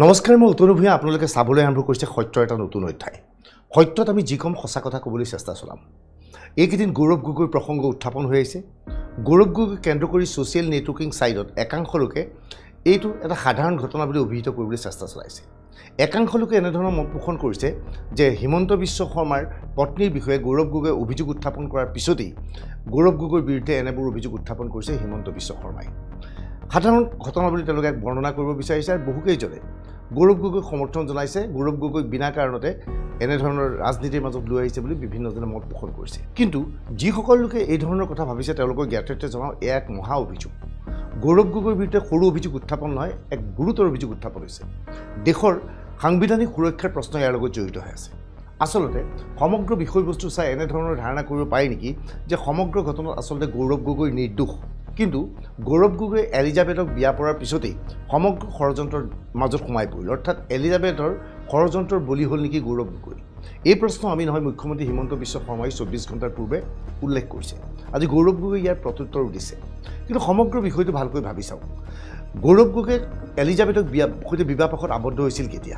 নমস্কাৰ মই উত্তন ভূঞা আপোনালোকে চাবলৈ আৰম্ভ কৰিছে সত্যৰ এটা নতুন অধ্যায় সত্যত আমি যি কম সঁচা কথা ক'বলৈ চেষ্টা চলাম এইকেইদিন গৌৰৱ গগৈৰ প্ৰসংগ উত্থাপন হৈ আছে গৌৰৱ গগৈ কেন্দ্ৰ কৰি ছ'চিয়েল নেটৱৰ্কিং সাইটত একাংশ লোকে এইটো এটা সাধাৰণ ঘটনা বুলি অভিহিত কৰিবলৈ চেষ্টা চলাইছে একাংশ লোকে এনে ধৰণৰ মত পোষণ কৰিছে যে হিমন্ত বিশ্ব শৰ্মাৰ পত্নীৰ বিষয়ে গৌৰৱ গগৈ অভিযোগ উত্থাপন কৰাৰ পিছতেই গৌৰৱ গগৈৰ বিৰুদ্ধে এনেবোৰ অভিযোগ উত্থাপন কৰিছে হিমন্ত বিশ্ব শৰ্মাই সাধাৰণ ঘটনা বুলি তেওঁলোকে বৰ্ণনা কৰিব বিচাৰিছে আৰু বহুকেইজনে গৌৰৱ গগৈক সমৰ্থন জনাইছে গৌৰৱ গগৈক বিনা কাৰণতে এনে ধৰণৰ ৰাজনীতিৰ মাজত লৈ আহিছে বুলি বিভিন্নজনে মত পোষণ কৰিছে কিন্তু যিসকল লোকে এই ধৰণৰ কথা ভাবিছে তেওঁলোকৰ জ্ঞাততে জনাও এক মহা অভিযোগ গৌৰৱ গগৈৰ বিৰুদ্ধে সৰু অভিযোগ উত্থাপন নহয় এক গুৰুতৰ অভিযোগ উত্থাপন হৈছে দেশৰ সাংবিধানিক সুৰক্ষাৰ প্ৰশ্ন ইয়াৰ লগত জড়িত হৈ আছে আসলতে সমগ্ৰ বিষয়বস্তু চাই এনে ধৰণৰ ধাৰণা কৰিব পাৰি নেকি যে সমগ্ৰ ঘটনাত আসলতে গৌৰৱ গগৈৰ নিৰ্দোষ কিন্তু গৌৰৱ গগৈ এলিজাবেথক বিয়া পৰাৰ পিছতেই সমগ্ৰ ষড়যন্ত্ৰৰ মাজত সোমাই পৰিল অৰ্থাৎ এলিজাবেথৰ ষড়যন্ত্ৰৰ বলি হ'ল নেকি গৌৰৱ গগৈ এই প্ৰশ্ন আমি নহয় মুখ্যমন্ত্ৰী হিমন্ত বিশ্ব শৰ্মাই 24 ঘণ্টাৰ পূৰ্বে উল্লেখ কৰিছে আজি গৌৰৱ গগৈ ইয়াৰ প্ৰত্যুত্তৰ দিছে কিন্তু সমগ্ৰ বিষয়টো ভালকৈ ভাবি চাওক গৌৰৱ গগৈ এলিজাবেথক সৈতে বিবাহপাশত আবদ্ধ হৈছিল কেতিয়া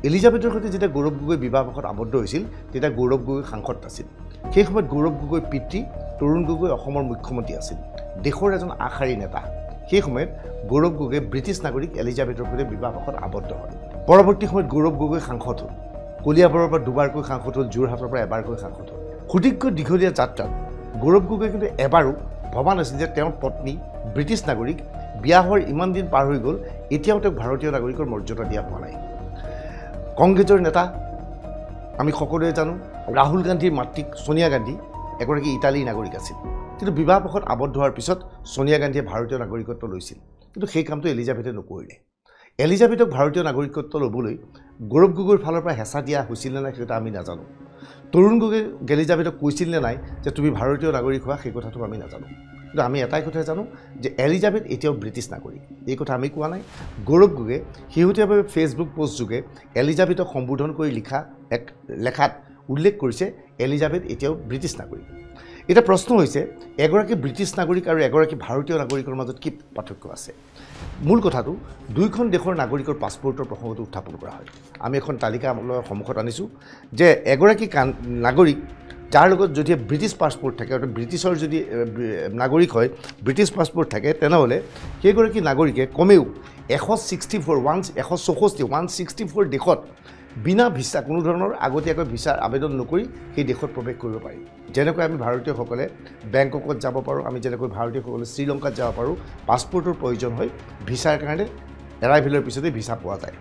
এলিজাবেথৰ সৈতে যেতিয়া গৌৰৱ গগৈ বিবাহপাশত আবদ্ধ হৈছিল তেতিয়া গৌৰৱ গগৈ সাংসদ আছিল সেই সময়ত গৌৰৱ গগৈৰ পিতৃ তৰুণ গগৈ অসমৰ মুখ্যমন্ত্ৰী আছিল দেশৰ এজন আশাৰী নেতা সেই সময়ত গৌৰৱ গগৈ ব্ৰিটিছ নাগৰিক এলিজাবেথৰ সৈতে বিবাহপাশত আবদ্ধ হয় পৰৱৰ্তী সময়ত গৌৰৱ গগৈ সাংসদ হ'ল কলিয়াবৰৰ পৰা দুবাৰকৈ সাংসদ হ'ল যোৰহাটৰ পৰা এবাৰকৈ সাংসদ হ'ল সুদীৰ্ঘ দীঘলীয়া যাত্ৰাত গৌৰৱ গগৈ কিন্তু এবাৰো ভবা নাছিল যে তেওঁৰ পত্নী ব্ৰিটিছ নাগৰিক বিয়া হোৱাৰ ইমান দিন পাৰ হৈ গ'ল এতিয়াও তেওঁক ভাৰতীয় নাগৰিকৰ মৰ্যাদা দিয়া হোৱা নাই কংগ্ৰেছৰ নেতা আমি সকলোৱে জানো ৰাহুল গান্ধীৰ মাতৃক সোনিয়া গান্ধী এগৰাকী ইটালীৰ নাগৰিক আছিল কিন্তু বিবাহপাশত আবদ্ধ হোৱাৰ পিছত সোনিয়া গান্ধীয়ে ভাৰতীয় নাগৰিকত্ব লৈছিল কিন্তু সেই কামটো এলিজাবেথে নকৰিলে এলিজাবেথক ভাৰতীয় নাগৰিকত্ব ল'বলৈ গৌৰৱ গগৈৰ ফালৰ পৰা হেঁচা দিয়া হৈছিল নে নাই সেইটো আমি নাজানো তৰুণ গগৈ এলিজাবেথক কৈছিল নে নাই যে তুমি ভাৰতীয় নাগৰিক হোৱা সেই কথাটো আমি নাজানো কিন্তু আমি এটাই কথা জানো যে এলিজাবেথ এতিয়াও ব্ৰিটিছ নাগৰিক এই কথা আমি কোৱা নাই গৌৰৱ গগৈ শেহতীয়াভাৱে ফেচবুক পোষ্ট যোগে এলিজাবেথক সম্বোধন কৰি লিখা এক লেখাত উল্লেখ কৰিছে এলিজাবেথ এতিয়াও ব্ৰিটিছ নাগৰিক এটা প্ৰশ্ন হৈছে এগৰাকী ব্ৰিটিছ নাগৰিক আৰু এগৰাকী ভাৰতীয় নাগৰিকৰ মাজত কি পাৰ্থক্য আছে মূল কথাটো দুইখন দেশৰ নাগৰিকৰ পাছপৰ্টৰ প্ৰসংগটো উত্থাপন কৰা হয় আমি এখন তালিকা সন্মুখত আনিছোঁ যে এগৰাকী নাগৰিক যাৰ লগত যদি ব্ৰিটিছ পাছপৰ্ট থাকে অৰ্থাৎ ব্ৰিটিছৰ যদি নাগৰিক হয় ব্ৰিটিছ পাছপৰ্ট থাকে তেনেহ'লে সেইগৰাকী নাগৰিকে কমেও 164 দেশত বিনা ভিছা কোনো ধৰণৰ আগতীয়াকৈ ভিছাৰ আবেদন নকৰি সেই দেশত প্ৰৱেশ কৰিব পাৰি যেনেকৈ আমি ভাৰতীয়সকলে বেংককত যাব পাৰোঁ আমি যেনেকৈ ভাৰতীয়সকলে শ্ৰীলংকাত যাব পাৰোঁ পাছপৰ্টৰ প্ৰয়োজন হয় ভিছাৰ কাৰণে এৰাইভেলৰ পিছতে ভিছা পোৱা যায়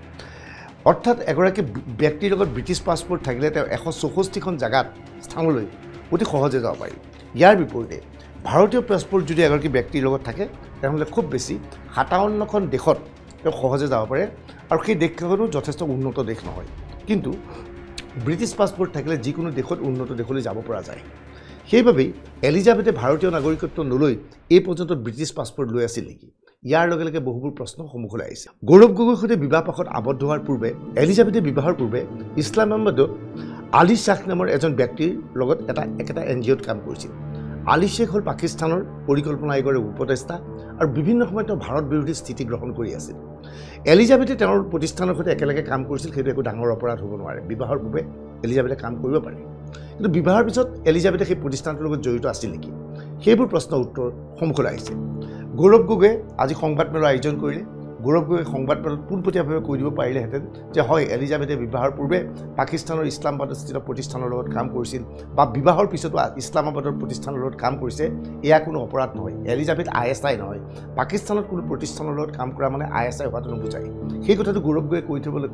অৰ্থাৎ এগৰাকী ব্যক্তিৰ লগত ব্ৰিটিছ পাছপৰ্ট থাকিলে তেওঁ 164খন জাগাত স্থানলৈ অতি সহজে যাব পাৰি ইয়াৰ বিপৰীতে ভাৰতীয় পাছপৰ্ট যদি এগৰাকী ব্যক্তিৰ লগত থাকে তেনেহ'লে খুব বেছি 57খন দেশত তেওঁ সহজে যাব পাৰে আৰু সেই দেশখনো যথেষ্ট উন্নত দেশ নহয় কিন্তু ব্ৰিটিছ পাছপৰ্ট থাকিলে যিকোনো দেশত উন্নত দেশলৈ যাব পৰা যায় সেইবাবেই এলিজাবেথে ভাৰতীয় নাগৰিকত্ব নলৈ এই পৰ্যন্ত ব্ৰিটিছ পাছপৰ্ট লৈ আছিল নেকি ইয়াৰ লগে লগে বহুবোৰ প্ৰশ্ন সন্মুখলৈ আহিছে গৌৰৱ গগৈৰ সৈতে বিবাহপাশত আবদ্ধ হোৱাৰ পূৰ্বে এলিজাবেথে বিবাহৰ পূৰ্বে ইছলামাবাদত আলী শ্বেখ নামৰ এজন ব্যক্তিৰ লগত একেটা NGOত কাম কৰিছিল আলী শ্বেখ হ'ল পাকিস্তানৰ পৰিকল্পনা আয়োগৰ উপদেষ্টা আৰু বিভিন্ন সময়ত তেওঁ ভাৰত বিৰোধী স্থিতি গ্ৰহণ কৰি আছিল এলিজাবেথে তেওঁৰ প্ৰতিষ্ঠানৰ সৈতে একেলগে কাম কৰিছিল সেইটো একো ডাঙৰ অপৰাধ হ'ব নোৱাৰে বিবাহৰ পূৰ্বে এলিজাবেথে কাম কৰিব পাৰে কিন্তু বিবাহৰ পিছত এলিজাবেথে সেই প্ৰতিষ্ঠানটোৰ লগত জড়িত আছিল নেকি সেইবোৰ প্ৰশ্ন উত্তৰ সন্মুখলৈ আহিছে গৌৰৱ গগৈয়ে আজি সংবাদমেলৰ আয়োজন কৰিলে গৌৰৱ গগৈয়ে সংবাদমেলত পোনপটীয়াভাৱে কৈ দিব পাৰিলেহেঁতেন যে হয় এলিজাবেথে বিবাহৰ পূৰ্বে পাকিস্তানৰ ইছলামাবাদত স্থিত প্ৰতিষ্ঠানৰ লগত কাম কৰিছিল বা বিবাহৰ পিছতো ইছলামাবাদৰ প্ৰতিষ্ঠানৰ লগত কাম কৰিছে এয়া কোনো অপৰাধ নহয় এলিজাবেথ ISI নহয় পাকিস্তানত কোনো প্ৰতিষ্ঠানৰ লগত কাম কৰা মানে ISI হোৱাটো নুবুজায় সেই কথাটো গৌৰৱ গগৈয়ে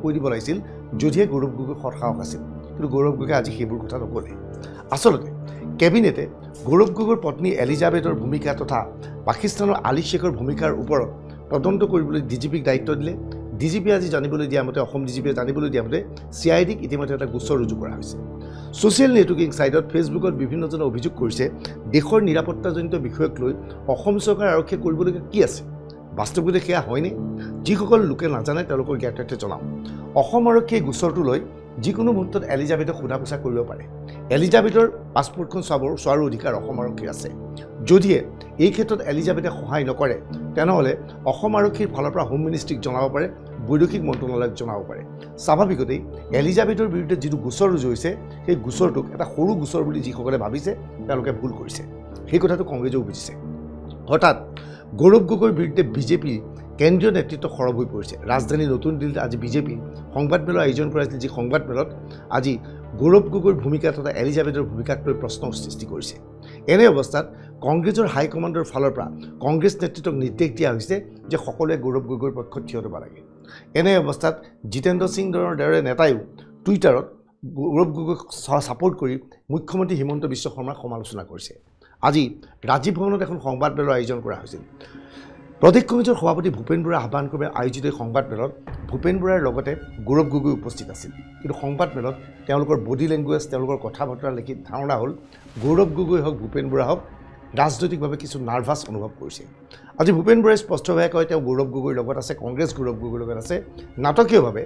কৈ দিব লাগিছিল যদিহে গৌৰৱ গগৈ সৎসাহস আছিল কিন্তু গৌৰৱ গগৈয়ে আজি সেইবোৰ কথা নক'লে আচলতে কেবিনেটে গৌৰৱ গগৈৰ পত্নী এলিজাবেথৰ ভূমিকা তথা পাকিস্তানৰ আলী শ্বেখৰ ভূমিকাৰ ওপৰত তদন্ত কৰিবলৈ DGPক দায়িত্ব দিলে DGPয়ে আজি জানিবলৈ দিয়া মতে অসম DGPয়ে জানিবলৈ দিয়া মতে CIDক ইতিমধ্যে এটা গোচৰ ৰুজু কৰা হৈছে ছ'চিয়েল নেটৱৰ্কিং সাইটত ফেচবুকত বিভিন্নজনে অভিযোগ কৰিছে দেশৰ নিৰাপত্তাজনিত বিষয়ক লৈ অসম চৰকাৰ আৰক্ষীয়ে কৰিবলগীয়া কি আছে বাস্তৱতে সেয়া হয়নে যিসকল লোকে নাজানে তেওঁলোকৰ জ্ঞাততে জনাম অসম আৰক্ষীয়ে গোচৰটো লৈ যিকোনো মুহূৰ্তত এলিজাবেথক সোধা পোছা কৰিব পাৰে এলিজাবেথৰ পাছপৰ্টখন চোৱাৰ অধিকাৰ অসম আৰক্ষীৰ আছে যদিহে এই ক্ষেত্ৰত এলিজাবেথে সহায় নকৰে তেনেহ'লে অসম আৰক্ষীৰ ফালৰ পৰা হোম মিনিষ্ট্ৰীক জনাব পাৰে বৈদেশিক মন্ত্ৰণালয়ক জনাব পাৰে স্বাভাৱিকতেই এলিজাবেথৰ বিৰুদ্ধে যিটো গোচৰ ৰুজু হৈছে সেই গোচৰটোক এটা সৰু গোচৰ বুলি যিসকলে ভাবিছে তেওঁলোকে ভুল কৰিছে সেই কথাটো কংগ্ৰেছেও বুজিছে হঠাৎ গৌৰৱ গগৈৰ বিৰুদ্ধে বিজেপি কেন্দ্ৰীয় নেতৃত্ব সৰব হৈ পৰিছে ৰাজধানী নতুন দিল্লীত আজি বিজেপি সংবাদমেলৰ আয়োজন কৰাইছিল যি সংবাদমেলত আজি গৌৰৱ গগৈৰ ভূমিকা তথা এলিজাবেথৰ ভূমিকাক লৈ প্ৰশ্ন সৃষ্টি কৰিছে এনে অৱস্থাত কংগ্ৰেছৰ হাইকমাণ্ডৰ ফালৰ পৰা কংগ্ৰেছ নেতৃত্বক নিৰ্দেশ দিয়া হৈছে যে সকলোৱে গৌৰৱ গগৈৰ পক্ষত থিয় দিব লাগে এনে অৱস্থাত জিতেন্দ্ৰ সিংৰ দৰে নেতায়ো টুইটাৰত গৌৰৱ গগৈক ছাপোৰ্ট কৰি মুখ্যমন্ত্ৰী হিমন্ত বিশ্ব শৰ্মাক সমালোচনা কৰিছে আজি ৰাজীৱ ভৱনত এখন সংবাদমেলৰ আয়োজন কৰা হৈছিল প্ৰদেশ কমিটিৰ সভাপতি ভূপেন বৰাই আহ্বান কৰি আয়োজিত সংবাদমেলত ভূপেন বৰাৰ লগতে গৌৰৱ গগৈ উপস্থিত আছিল কিন্তু সংবাদমেলত তেওঁলোকৰ বডি লেংগুৱেজ তেওঁলোকৰ কথা বতৰা লিখি ধাৰণা হ'ল গৌৰৱ গগৈ হওক ভূপেন বৰা হওক ৰাজনৈতিকভাৱে কিছু নাৰ্ভাছ অনুভৱ কৰিছে আজি ভূপেন বৰাই স্পষ্টভাৱে কয় তেওঁ গৌৰৱ গগৈৰ লগত আছে কংগ্ৰেছ গৌৰৱ গগৈৰ লগত আছে নাটকীয়ভাৱে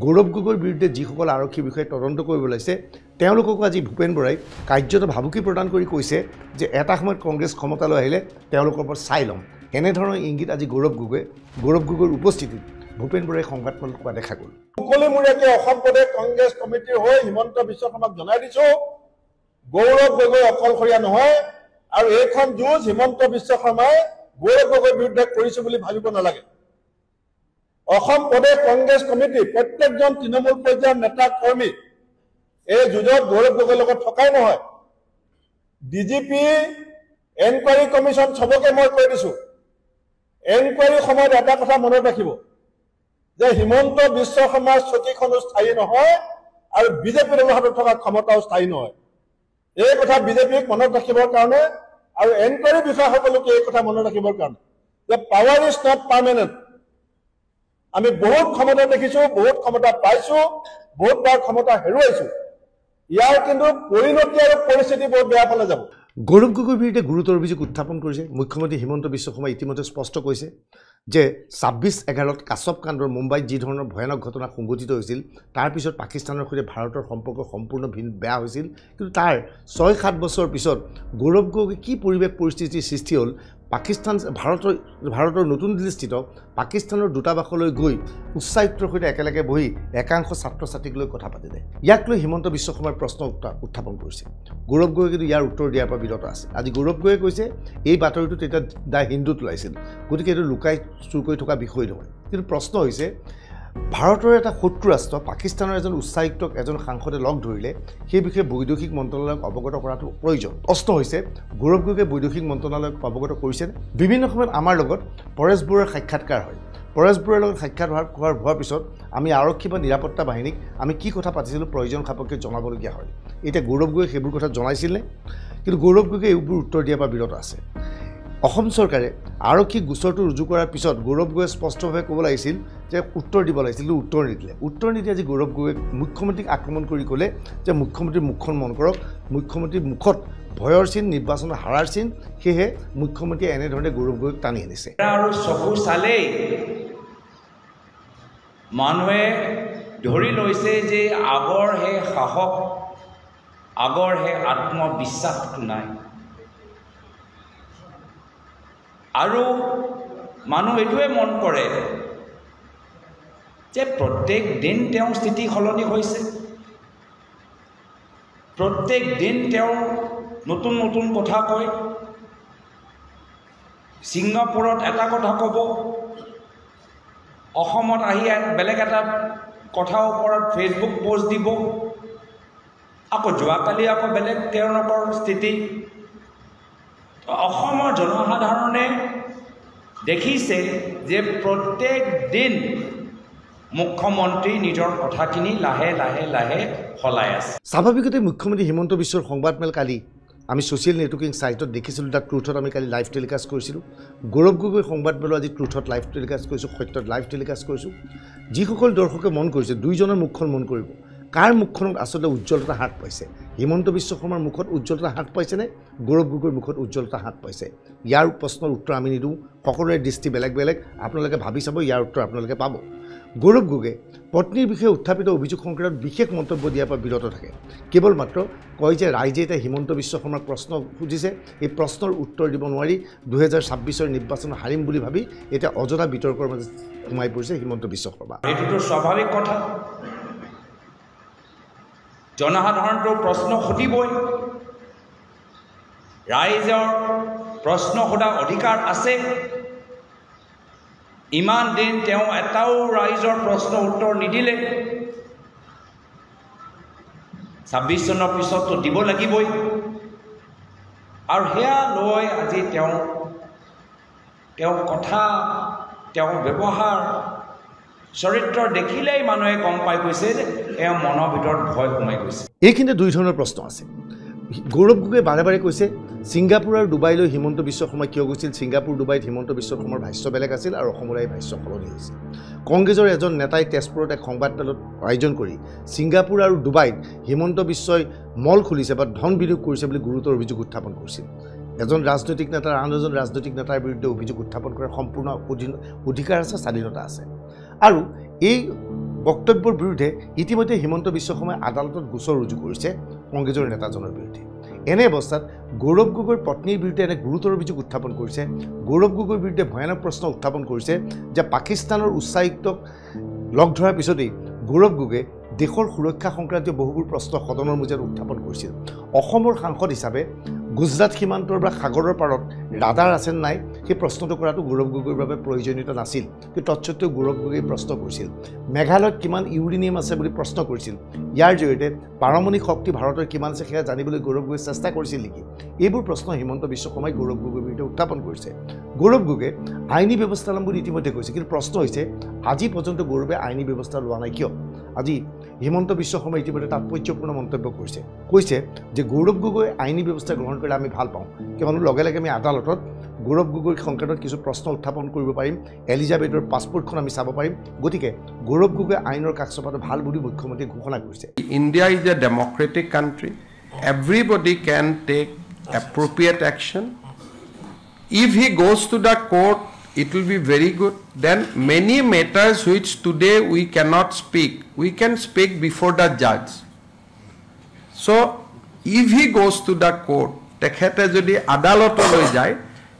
গৌৰৱ গগৈৰ বিৰুদ্ধে যিসকল আৰক্ষী বিষয়ে তদন্ত কৰিব লাগিছে তেওঁলোককো আজি ভূপেন বৰাই কাৰ্যত ভাবুকি প্ৰদান কৰি কৈছে যে এটা সময়ত কংগ্ৰেছ ক্ষমতালৈ আহিলে তেওঁলোকৰ ওপৰত চাই ল'ম এনেধৰণৰ ইংগিত আজি গৌৰৱ গগৈৰ উপস্থিতিত ভূপেন বৰাই সংবাদমেলত কোৱা দেখা গ'ল মুকলিমূৰীয়াকৈ অসম প্ৰদেশ কংগ্ৰেছ কমিটিৰ হৈ হিমন্ত বিশ্ব শৰ্মাক জনাই দিছোঁ গৌৰৱ গগৈ অকলশৰীয়া নহয় আৰু এইখন যুঁজ হিমন্ত বিশ্ব শৰ্মাই গৌৰৱ গগৈৰ বিৰুদ্ধে কৰিছে বুলি ভাবিব নালাগে অসম প্ৰদেশ কংগ্ৰেছ কমিটি প্ৰত্যেকজন তৃণমূল পৰ্যায়ৰ নেতা কৰ্মী এই যুঁজত গৌৰৱ গগৈৰ লগত থকাই নহয় ডিজিপি এনকুৱাৰী কমিশ্যন সবকে মই কৈ দিছোঁ এনকুৱাৰীৰ সময়ত এটা কথা মনত ৰাখিব যে হিমন্ত বিশ্ব শৰ্মাৰ চকীখনো স্থায়ী নহয় আৰু বিজেপিৰ হাতত থকা ক্ষমতাও স্থায়ী নহয় এই কথা বিজেপিক মনত ৰাখিবৰ কাৰণে আৰু এনকুৱাৰী বিষয়াসকলকে এই কথা মনত ৰাখিবৰ কাৰণে যে পাৱাৰ ইজ নট পাৰ্মানেণ্ট আমি বহুত ক্ষমতা দেখিছোঁ বহুত ক্ষমতা পাইছোঁ বহুতবাৰ ক্ষমতা হেৰুৱাইছোঁ ইয়াৰ কিন্তু পৰিণতি আৰু পৰিস্থিতি বহুত বেয়া ফালে যাব গৌৰৱ গগৈৰ বিৰুদ্ধে গুৰুতৰ অভিযোগ উত্থাপন কৰিছে মুখ্যমন্ত্ৰী হিমন্ত বিশ্ব শৰ্মাই ইতিমধ্যে স্পষ্ট কৈছে যে ২৬/১১ কাছব কাণ্ডৰ মুম্বাইত যি ধৰণৰ ভয়ানক ঘটনা সংঘটিত হৈছিল তাৰ পিছত পাকিস্তানৰ সৈতে ভাৰতৰ সম্পৰ্ক সম্পূৰ্ণ বেয়া হৈছিল কিন্তু তাৰ ৬-৭ বছৰ পিছত গৌৰৱ গগৈ কি পৰিৱেশ পৰিস্থিতিৰ সৃষ্টি হ'ল পাকিস্তান ভাৰতৰ নতুন দিল্লীস্থিত পাকিস্তানৰ দূতাবাসলৈ গৈ উচ্চায়ুক্তৰ সৈতে একেলগে বহি একাংশ ছাত্ৰ ছাত্ৰীক লৈ কথা পাতিলে ইয়াক লৈ হিমন্ত বিশ্ব শৰ্মাৰ প্ৰশ্ন উত্থাপন কৰিছে গৌৰৱ গগৈ কিন্তু ইয়াৰ উত্তৰ দিয়াৰ পৰা বিৰত আছে আজি গৌৰৱ গগৈয়ে কৈছে এই বাতৰিটো তেতিয়া দা হিন্দুত ওলাইছিল গতিকে এইটো লুকাই চুৰ কৰি থকা বিষয় নহয় কিন্তু প্ৰশ্ন হৈছে ভাৰতৰ এটা শত্ৰু ৰাষ্ট্ৰ পাকিস্তানৰ এজন উচ্চায়ুক্তক এজন সাংসদে লগ ধৰিলে সেই বিষয়ে বৈদেশিক মন্ত্ৰণালয়ক অৱগত কৰাটো প্ৰয়োজন প্ৰশ্ন হৈছে গৌৰৱ গগৈয়ে বৈদেশিক মন্ত্ৰণালয়ক অৱগত কৰিছে বিভিন্ন সময়ত আমাৰ লগত পৰেশ বৰুৱাৰ সাক্ষাৎকাৰ হয় পৰেশ বৰুৱাৰ লগত সাক্ষাৎ হোৱাৰ পিছত আমি আৰক্ষী বা নিৰাপত্তা বাহিনীক আমি কি কথা পাতিছিলোঁ প্ৰয়োজন সাপেক্ষে জনাবলগীয়া হয় এতিয়া গৌৰৱ গগৈয়ে সেইবোৰ কথা জনাইছিলে কিন্তু গৌৰৱ গগৈয়ে এইবোৰ উত্তৰ দিয়াৰ পৰা বিৰত আছে অসম চৰকাৰে আৰক্ষী গোচৰটো ৰুজু কৰাৰ পিছত গৌৰৱ গগৈয়ে স্পষ্টভাৱে ক'ব লাগিছিল যে উত্তৰ দিব লাগিছিল কিন্তু উত্তৰ নিদিলে আজি গৌৰৱ গগৈক মুখ্যমন্ত্ৰীক আক্ৰমণ কৰি ক'লে যে মুখ্যমন্ত্ৰীৰ মুখখন মন কৰক মুখ্যমন্ত্ৰীৰ মুখত ভয়ৰ চিন নিৰ্বাচনত হাৰাৰ চিন সেয়েহে মুখ্যমন্ত্ৰীয়ে এনেধৰণে গৌৰৱ গগৈক টানি আনিছে আৰু চকু চালেই মানুহে ধৰি লৈছে যে আগৰ সেই সাহস আগৰ সেই আত্মবিশ্বাসটো নাই আৰু মানুহ এইটোৱে মন কৰে যে প্ৰত্যেক দিন তেওঁৰ স্থিতি সলনি হৈছে প্ৰত্যেক দিন তেওঁ নতুন নতুন কথা কয় ছিংগাপুৰত এটা কথা ক'ব অসমত আহি বেলেগ এটা কথাৰ ওপৰত ফেচবুক পোষ্ট দিব আকৌ যোৱাকালি আকৌ বেলেগ তেওঁলোকৰ স্থিতি অসমৰ জনসাধাৰণে দেখিছে যে প্ৰত্যেক দিন মুখ্যমন্ত্ৰী নিজৰ কথাখিনি লাহে লাহে লাহে সলাই আছে স্বাভাৱিকতে মুখ্যমন্ত্ৰী হিমন্ত বিশ্বৰ সংবাদমেল কালি আমি ছ'চিয়েল নেটৱৰ্কিং ছাইটত দেখিছিলোঁ দ্য ট্ৰুথত আমি কালি লাইভ টেলিকাষ্ট কৰিছিলোঁ গৌৰৱ গগৈ সংবাদমেলো আজি ট্ৰুথত লাইভ টেলিকাষ্ট কৰিছোঁ সত্যত লাইভ টেলিকাষ্ট কৰিছোঁ যিসকল দৰ্শকে মন কৰিছে দুইজনৰ মুখখন মন কৰিব কাৰ মুখখনত আচলতে উজ্জ্বলতা হাত পাইছে হিমন্ত বিশ্ব শৰ্মাৰ মুখত উজ্জ্বলতা হাত পাইছেনে গৌৰৱ গগৈৰ মুখত উজ্জ্বলতা হাত পাইছে ইয়াৰ প্ৰশ্নৰ উত্তৰ আমি নিদিওঁ সকলোৰে দৃষ্টি বেলেগ বেলেগ আপোনালোকে ভাবি চাব ইয়াৰ উত্তৰ আপোনালোকে পাব গৌৰৱ গগৈ পত্নীৰ বিষয়ে উত্থাপিত অভিযোগ সংক্ৰান্তত বিশেষ মন্তব্য দিয়াৰ পৰা বিৰত থাকে কেৱল মাত্ৰ কয় যে ৰাইজে এতিয়া হিমন্ত বিশ্ব শৰ্মাক প্ৰশ্ন সুধিছে এই প্ৰশ্নৰ উত্তৰ দিব নোৱাৰি 2026ৰ নিৰ্বাচন হাৰিম বুলি ভাবি এতিয়া অযথা বিতৰ্কৰ মাজত সোমাই পৰিছে হিমন্ত বিশ্ব শৰ্মা এইটোতো স্বাভাৱিক কথা জনসাধাৰণটো প্ৰশ্ন সুধিবই ৰাইজৰ প্ৰশ্ন সোধা অধিকাৰ আছে ইমান দিন তেওঁ এটাও ৰাইজৰ প্ৰশ্ন উত্তৰ নিদিলে 26 চনৰ পিছততো দিব লাগিবই আৰু হেয়া লৈ আজি তেওঁ কথা তেওঁ ব্যৱহাৰ চৰিত্ৰ দেখিলেই মানুহে গম পাই গৈছে যে এওঁ মনৰ ভিতৰত ভয় সোমাই গৈছে এইখিনিতে দুই ধৰণৰ প্ৰশ্ন আছে গৌৰৱ গগৈয়ে বাৰে বাৰে কৈছে ছিংগাপুৰ আৰু ডুবাইলৈ হিমন্ত বিশ্ব শৰ্মা কিয় গৈছিল ছিংগাপুৰ ডুবাইত হিমন্ত বিশ্ব শৰ্মাৰ ভাষ্য বেলেগ আছিল আৰু অসমলৈ ভাষ্য সলনি হৈছিল কংগ্ৰেছৰ এজন নেতাই তেজপুৰত এক সংবাদমেলত আয়োজন কৰি ছিংগাপুৰ আৰু ডুবাইত হিমন্ত বিশ্বই মল খুলিছে বা ধন বিনিয়োগ কৰিছে বুলি গুৰুতৰ অভিযোগ উত্থাপন কৰিছিল এজন ৰাজনৈতিক নেতাৰ আন এজন ৰাজনৈতিক নেতাৰ বিৰুদ্ধে অভিযোগ উত্থাপন কৰাৰ সম্পূৰ্ণ অধিকাৰ আছে স্বাধীনতা আছে আৰু এই বক্তব্যৰ বিৰুদ্ধে ইতিমধ্যে হিমন্ত বিশ্ব শৰ্মাই আদালতত গোচৰ ৰুজু কৰিছে কংগ্ৰেছৰ নেতাজনৰ বিৰুদ্ধে এনে অৱস্থাত গৌৰৱ গগৈৰ পত্নীৰ বিৰুদ্ধে এনে গুৰুতৰ অভিযোগ উত্থাপন কৰিছে গৌৰৱ গগৈৰ বিৰুদ্ধে ভয়ানক প্ৰশ্ন উত্থাপন কৰিছে যে পাকিস্তানৰ উচ্চায়ুক্তক লগ ধৰাৰ পিছতেই গৌৰৱ গগৈয়ে দেশৰ সুৰক্ষা সংক্ৰান্তীয় বহুবোৰ প্ৰশ্ন সদনৰ মজিয়াত উত্থাপন কৰিছিল অসমৰ সাংসদ হিচাপে গুজৰাট সীমান্তৰ বা সাগৰৰ পাৰত ৰাডাৰ আছে নাই সেই প্ৰশ্নটো কৰাটো গৌৰৱ গগৈৰ বাবে প্ৰয়োজনীয়তা নাছিল কিন্তু তৎসত্ত্বেও গৌৰৱ গগৈয়ে প্ৰশ্ন কৰিছিল মেঘালয়ত কিমান ইউৰেনিয়াম আছে বুলি প্ৰশ্ন কৰিছিল ইয়াৰ জৰিয়তে পাৰমাণৱিক শক্তি ভাৰতৰ কিমান আছে সেয়া জানিবলৈ গৌৰৱ গগৈয়ে চেষ্টা কৰিছিল নেকি এইবোৰ প্ৰশ্ন হিমন্ত বিশ্ব শৰ্মাই গৌৰৱ গগৈৰ বিৰুদ্ধে উত্থাপন কৰিছে গৌৰৱ গগৈয়ে আইনী ব্যৱস্থা ল'ম বুলি ইতিমধ্যে কৈছে কিন্তু প্ৰশ্ন হৈছে আজি পৰ্যন্ত গৌৰৱে আইনী ব্যৱস্থা লোৱা নাই কিয় আজি হিমন্ত বিশ্ব শৰ্মাই ইতিমধ্যে তাৎপৰ্যপূৰ্ণ মন্তব্য কৈছে যে গৌৰৱ গগৈ আইনী ব্যৱস্থা গ্ৰহণ কৰিলে আমি ভাল পাওঁ কিয়নো লগে লগে আমি আদালতত গৌৰৱ গগৈৰ সংক্ৰান্তত কিছু প্ৰশ্ন উত্থাপন কৰিব পাৰিম এলিজাবেথৰ পাছপোৰ্টখন আমি চাব পাৰিম গতিকে গৌৰৱ গগৈ আইনৰ কাষ চপাটো ভাল বুলি মুখ্যমন্ত্ৰীয়ে ঘোষণা কৰিছে India is a democratic country everybody can take appropriate action if he goes to the court it will be very good then many matters which today we cannot speak we can speak before the judge so if he goes to the court tekhete jodi adalotoloi jay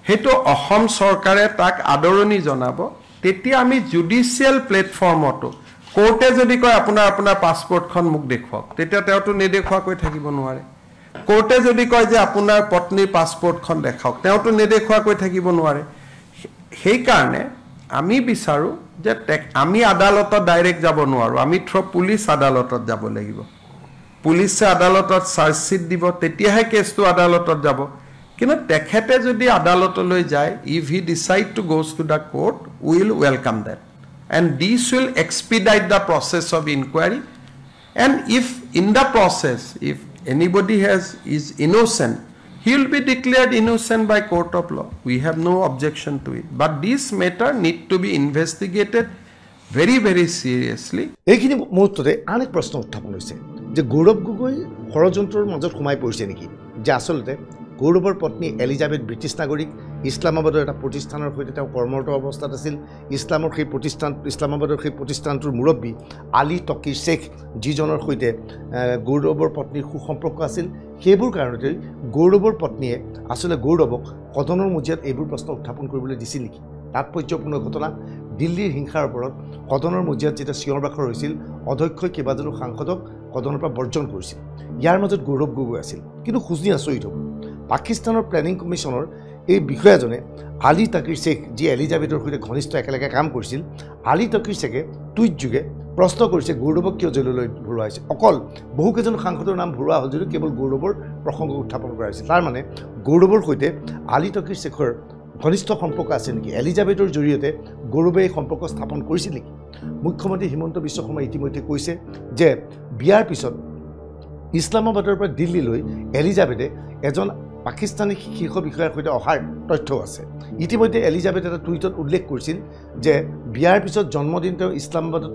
heto ahom sarkare tak adoroni janabo tetia ami judicial platform oto court e jodi koy apunar passport khon muk dekhok tetia teo to nedekhwa koi thakibo noare court e jodi koy je apunar patni passport khon dekhok teo to nedekhwa koi thakibo noare সেই কাৰণে আমি বিচাৰো যে আমি আদালতত direct যাব নোৱাৰো আমি পুলিচ আদালতত যাব লাগিব পুলিচে আদালতত চাৰ্জ শিট দিব তেতিয়াহে কেছটো আদালতত যাব কিন্তু তেখেতে যদি আদালতলৈ যায় if he decide to goes to the court will welcome that and this will expedite the process of inquiry and if in the process if anybody is innocent he will be declared innocent by court of law we have no objection to it but this matter need to be investigated very very seriously এইখিনি মুহূৰ্ততে অনেক প্ৰশ্ন উত্থাপন হৈছে যে গৌৰৱ গগৈ ষড়যন্ত্ৰৰ মাজত সোমাই পৰিছে নেকি যে আসলতে গৌৰৱৰ পত্নী এলিজাবেথ ব্ৰিটিছ নাগৰিক ইছলামাবাদৰ এটা প্ৰতিষ্ঠানৰ সৈতে তেওঁ কৰ্মৰত অৱস্থাত আছিল ইছলামাবাদৰ সেই প্ৰতিষ্ঠানটোৰ মুৰব্বী আলী তকিৰ শেখ যিজনৰ সৈতে গৌৰৱৰ পত্নীৰ সুসম্পৰ্ক আছিল সেইবোৰ কাৰণতে গৌৰৱৰ পত্নীয়ে আসলে গৌৰৱক সদনৰ মজিয়াত এইবোৰ প্ৰশ্ন উত্থাপন কৰিবলৈ দিছিল নেকি তাৎপৰ্যপূৰ্ণ ঘটনা দিল্লীৰ হিংসাৰ ওপৰত সদনৰ মজিয়াত যেতিয়া চিঞৰ বাখৰ হৈছিল অধ্যক্ষই কেইবাজনো সাংসদক সদনৰ পৰা বৰ্জন কৰিছিল ইয়াৰ মাজত গৌৰৱ গগৈ আছিল কিন্তু খুজি আচৰিত হ'ব পাকিস্তানৰ প্লেনিং কমিশ্যনৰ এই বিষয়াজনে আলী তকিৰ শেখ যি এলিজাবেথৰ সৈতে ঘনিষ্ঠ একেলগে কাম কৰিছিল আলী তকিৰ শেখে টুইট যোগে প্ৰশ্ন কৰিছে গৌৰৱক কিয় জেললৈ ভৰোৱা হৈছে অকল বহুকেইজন সাংসদৰ নাম ভৰোৱা হ'ল যদিও কেৱল গৌৰৱৰ প্ৰসংগ উত্থাপন কৰা হৈছিল তাৰ মানে গৌৰৱৰ সৈতে আলী তকিৰ শেখৰ ঘনিষ্ঠ সম্পৰ্ক আছে নেকি এলিজাবেথৰ জৰিয়তে গৌৰৱে এই সম্পৰ্ক স্থাপন কৰিছিল নেকি মুখ্যমন্ত্ৰী হিমন্ত বিশ্ব শৰ্মাই ইতিমধ্যে কৈছে যে বিয়াৰ পিছত ইছলামাবাদৰ পৰা দিল্লীলৈ এলিজাবেথে এজন পাকিস্তানী শীৰ্ষ বিষয়াৰ সৈতে অহাৰ তথ্য আছে ইতিমধ্যে এলিজাবেথ এটা টুইটত উল্লেখ কৰিছিল যে বিয়াৰ পিছত জন্মদিন তেওঁ ইছলামাবাদত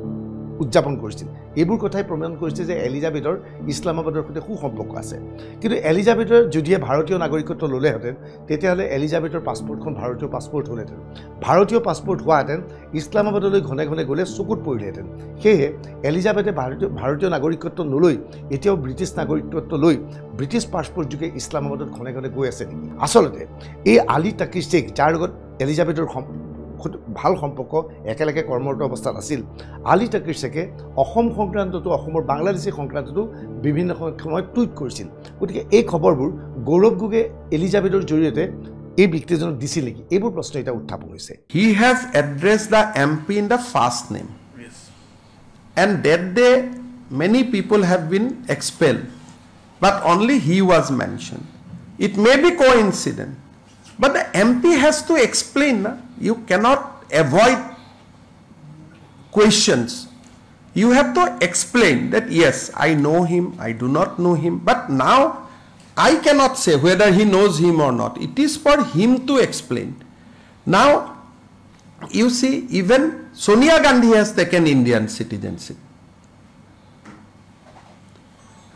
উদযাপন কৰিছিল এইবোৰ কথাই প্ৰমাণ কৰিছে যে এলিজাবেথৰ ইছলামাবাদৰ সৈতে সুসম্পৰ্ক আছে কিন্তু এলিজাবেথৰ যদিহে ভাৰতীয় নাগৰিকত্ব ল'লেহেঁতেন তেতিয়াহ'লে এলিজাবেথৰ পাছপৰ্টখন ভাৰতীয় পাছপৰ্ট হ'লহেঁতেন ভাৰতীয় পাছপৰ্ট হোৱাহেঁতেন ইছলামাবাদলৈ ঘনে ঘনে গ'লে চকুত পৰিলেহেঁতেন সেয়েহে এলিজাবেথে ভাৰতীয় নাগৰিকত্ব নলৈ এতিয়াও ব্ৰিটিছ নাগৰিকত্ব লৈ ব্ৰিটিছ পাছপৰ্ট যোগে ইছলামাবাদত ঘনে ঘনে গৈ আছে নেকি আচলতে এই আলী তাকিৰ শ্বেখ যাৰ লগত এলিজাবেথৰ ভাল সম্পৰ্ক একেলগে কৰ্মৰত অৱস্থাত আছিল আলী তাকিৰ শ্বেখে অসম সংক্ৰান্তটো অসমৰ বাংলাদেশী সংক্ৰান্তটো বিভিন্ন সময়ত টুইট কৰিছিল গতিকে এই খবৰবোৰ গৌৰৱ গগৈ এলিজাবেথৰ জৰিয়তে এই ব্যক্তিজনক দিছিল নেকি এইবোৰ প্ৰশ্ন এটা উত্থাপন হৈছে He has addressed the MP in the first name. Yes. And that day many people have been expelled but only he was mentioned. It may be coincidence but the MP has to explain. You cannot avoid questions. You have to explain that yes, I know him, I do not know him, but now I cannot say whether he knows him or not. It is for him to explain. Now you see, even Sonia Gandhi has taken Indian citizenship.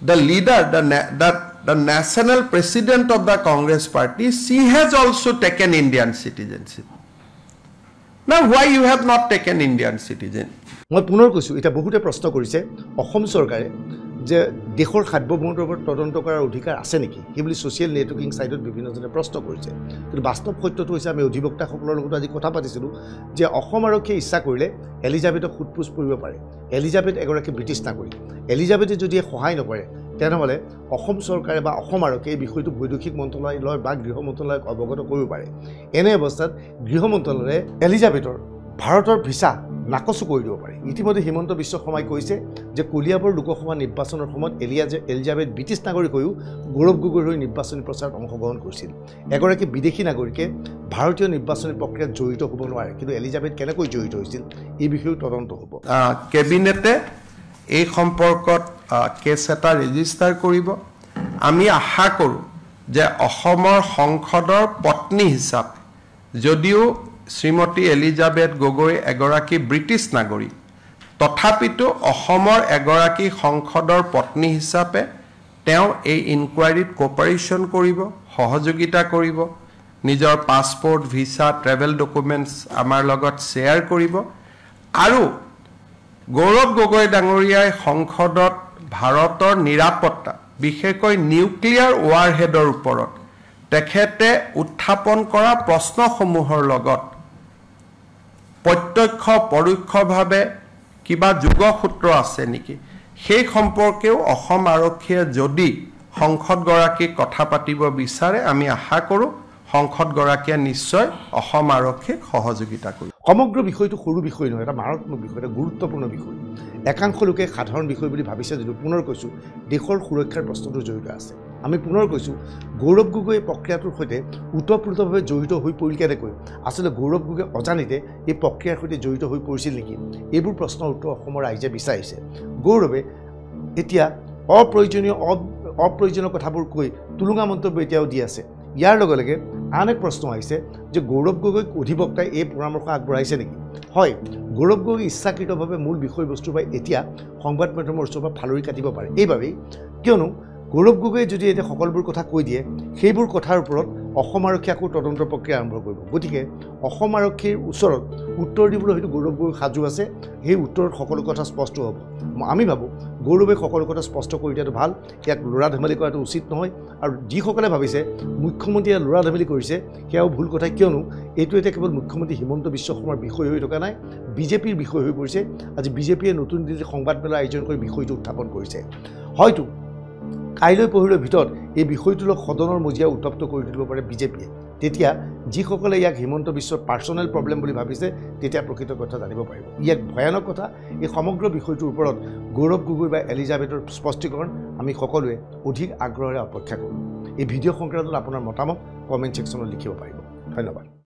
The leader, the national president of the Congress party, she has also taken Indian citizenship. Now why you have not taken Indian citizenship? মই পুনৰ কৈছোঁ এটা বহুতে প্ৰশ্ন কৰিছে অসম চৰকাৰে যে দেশৰ সাৰ্বভৌমত্বৰ ওপৰত তদন্ত কৰাৰ অধিকাৰ আছে নেকি সেই বুলি ছ'চিয়েল নেটৱৰ্কিং সাইটত বিভিন্নজনে প্ৰশ্ন কৰিছে কিন্তু বাস্তৱ সত্যটো হৈছে আমি অধিবক্তাসকলৰ লগত আজি কথা পাতিছিলোঁ যে অসম আৰক্ষীয়ে ইচ্ছা কৰিলে এলিজাবেথক সোধপোছ কৰিব পাৰে এলিজাবেথ এগৰাকী ব্ৰিটিছ নাগৰিক এলিজাবেথে যদি সহায় নকৰে তেনেহ'লে অসম চৰকাৰে বা অসম আৰক্ষীয়ে এই বিষয়টো বৈদেশিক মন্ত্ৰালয় বা গৃহ মন্ত্ৰালয়ক অৱগত কৰিব পাৰে এনে অৱস্থাত গৃহ মন্ত্ৰালয়ে এলিজাবেথৰ ভাৰতৰ ভিছা নাকচ কৰি দিব পাৰে ইতিমধ্যে হিমন্ত বিশ্ব শৰ্মাই কৈছে যে কলিয়াবৰ লোকসভা নিৰ্বাচনৰ সময়ত এলিজাবেথ ব্ৰিটিছ নাগৰিক হৈও গৌৰৱ গগৈৰ হৈ নিৰ্বাচনী প্ৰচাৰত অংশগ্ৰহণ কৰিছিল এগৰাকী বিদেশী নাগৰিকে ভাৰতীয় নিৰ্বাচনী প্ৰক্ৰিয়াত জড়িত হ'ব নোৱাৰে কিন্তু এলিজাবেথ কেনেকৈ জড়িত হৈছিল এই বিষয়েও তদন্ত হ'ব কেবিনেটে এই সম্পৰ্কত কেছ এটা ৰেজিষ্টাৰ কৰিব আমি আশা কৰোঁ যে অসমৰ সংসদৰ পত্নী হিচাপে যদিও শ্ৰীমতী এলিজাবেথ গগৈ এগৰাকী ব্ৰিটিছ নাগৰিক তথাপিতো অসমৰ এগৰাকী সংসদৰ পত্নী হিচাপে তেওঁ এই ইনকুৱাৰীত কোঅপাৰেশ্যন কৰিব সহযোগিতা কৰিব নিজৰ পাছপৰ্ট ভিছা ট্ৰেভেল ডকুমেণ্টছ আমাৰ লগত শ্বেয়াৰ কৰিব আৰু গৌৰৱ গগৈ ডাঙৰীয়াই সংসদত ভাৰতৰ নিৰাপত্তা বিশেষকৈ নিউক্লিয়াৰ ৱাৰহেডৰ ওপৰত তেখেতে উত্থাপন কৰা প্ৰশ্নসমূহৰ লগত প্ৰত্যক্ষ পৰোক্ষভাৱে কিবা যোগসূত্ৰ আছে নেকি সেই সম্পৰ্কেও অসম আৰক্ষীয়ে যদি সংসদগৰাকীক কথা পাতিব বিচাৰে আমি আশা কৰোঁ সংসদগৰাকীয়ে নিশ্চয় অসম আৰক্ষীক সহযোগিতা কৰিব সমগ্ৰ বিষয়টো সৰু বিষয় নহয় এটা মাৰাত্মক বিষয় এটা গুৰুত্বপূৰ্ণ বিষয় একাংশ লোকে সাধাৰণ বিষয় বুলি ভাবিছে যদিও পুনৰ কৈছোঁ দেশৰ সুৰক্ষাৰ প্ৰশ্নটো জড়িত আছে আমি পুনৰ কৈছোঁ গৌৰৱ গগৈ প্ৰক্ৰিয়াটোৰ সৈতে ওতঃপ্ৰোতভাৱে জড়িত হৈ পৰিল কেনেকৈ আচলতে গৌৰৱ গগৈ অজানিতে এই প্ৰক্ৰিয়াৰ সৈতে জড়িত হৈ পৰিছিল নেকি এইবোৰ প্ৰশ্নৰ উত্তৰ অসমৰ ৰাইজে বিচাৰিছে গৌৰৱে এতিয়া অপ্ৰয়োজনীয় কথাবোৰ কৈ তুলুঙা মন্তব্য এতিয়াও দি আছে ইয়াৰ লগে লগে আন এক প্ৰশ্ন আহিছে যে গৌৰৱ গগৈক অধিবক্তাই এই পৰামৰ্শ আগবঢ়াইছে নেকি হয় গৌৰৱ গগৈ ইচ্ছাকৃতভাৱে মূল বিষয়বস্তুৰ পৰা এতিয়া সংবাদ মাধ্যমৰ ওচৰৰ পৰা ফালৰি কাটিব পাৰে এইবাবেই কিয়নো গৌৰৱ গগৈয়ে যদি এতিয়া সকলোবোৰ কথা কৈ দিয়ে সেইবোৰ কথাৰ ওপৰত অসম আৰক্ষী আকৌ তদন্ত প্ৰক্ৰিয়া আৰম্ভ কৰিব গতিকে অসম আৰক্ষীৰ ওচৰত উত্তৰ দিবলৈ হয়তো গৌৰৱ গগৈ সাজু আছে সেই উত্তৰত সকলো কথা স্পষ্ট হ'ব আমি ভাবোঁ গৌৰৱে সকলো কথা স্পষ্ট কৰি দিয়াটো ভাল ইয়াক ল'ৰা ধেমালি কৰাটো উচিত নহয় আৰু যিসকলে ভাবিছে মুখ্যমন্ত্ৰীয়ে ল'ৰা ধেমালি কৰিছে সেয়াও ভুল কথা কিয়নো এইটো এতিয়া কেৱল মুখ্যমন্ত্ৰী হিমন্ত বিশ্ব শৰ্মাৰ বিষয় হৈ থকা নাই বিজেপিৰ বিষয় হৈ পৰিছে আজি বিজেপিয়ে নতুন দিল্লীত সংবাদমেলা আয়োজন কৰি বিষয়টো উত্থাপন কৰিছে হয়তো কাইলৈ পৰহিলৈ ভিতৰত এই বিষয়টোলৈ সদনৰ মজিয়া উত্তপ্ত কৰি দিব পাৰে বিজেপিয়ে তেতিয়া যিসকলে ইয়াক হিমন্ত বিশ্বৰ পাৰ্চনেল প্ৰব্লেম বুলি ভাবিছে তেতিয়া প্ৰকৃত কথা জানিব পাৰিব ইয়াক ভয়ানক কথা এই সমগ্ৰ বিষয়টোৰ ওপৰত গৌৰৱ গগৈ বা এলিজাবেথৰ স্পষ্টীকৰণ আমি সকলোৱে অধিক আগ্ৰহেৰে অপেক্ষা কৰোঁ এই ভিডিঅ' সংক্ৰান্তত আপোনাৰ মতামত কমেণ্ট ছেকশ্যনত লিখিব পাৰিব ধন্যবাদ